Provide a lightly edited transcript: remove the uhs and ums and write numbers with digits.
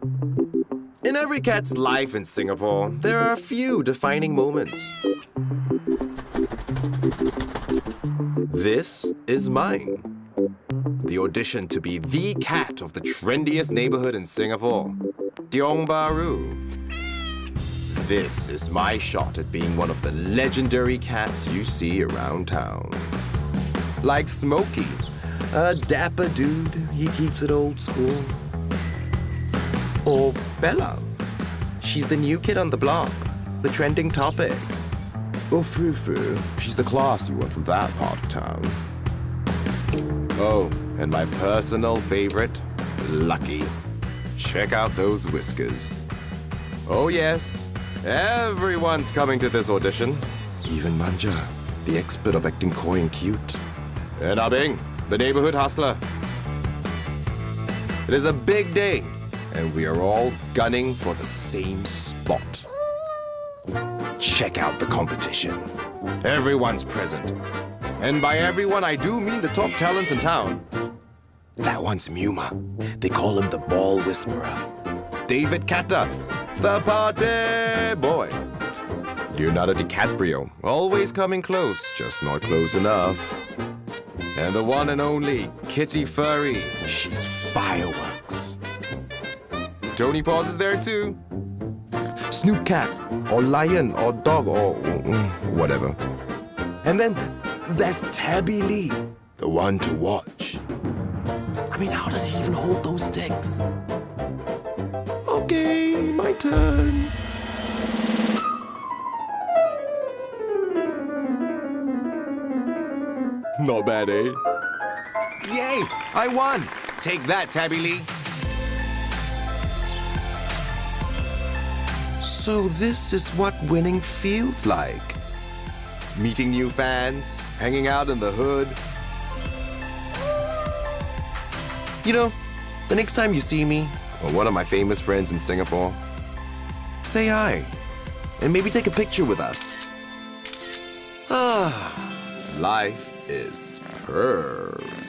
In every cat's life in Singapore, there are a few defining moments. This is mine. The audition to be the cat of the trendiest neighborhood in Singapore, Tiong Bahru. This is my shot at being one of the legendary cats you see around town. Like Smokey, a dapper dude, he keeps it old school. Or Bella, she's the new kid on the block, the trending topic. Or Fufu, she's the classy one from that part of town. Oh, and my personal favorite, Lucky. Check out those whiskers. Oh yes, everyone's coming to this audition. Even Manja, the expert of acting coy and cute. And Abing, the neighborhood hustler. It is a big day, and we are all gunning for the same spot. Check out the competition. Everyone's present. And by everyone, I do mean the top talents in town. That one's Muma. They call him the Ball Whisperer. David Cattas, the party boy. Leonardo DiCaprio, always coming close, just not close enough. And the one and only Kitty Furry, she's fireworks. Tony Paws is there too. Snoop Cat, or Lion, or Dog, or whatever. And then there's Tabby Lee, the one to watch. I mean, how does he even hold those sticks? Okay, my turn. Not bad, eh? Yay! I won! Take that, Tabby Lee. So this is what winning feels like. Meeting new fans, hanging out in the hood. You know, the next time you see me, or one of my famous friends in Singapore, say hi, and maybe take a picture with us. Life is perfect.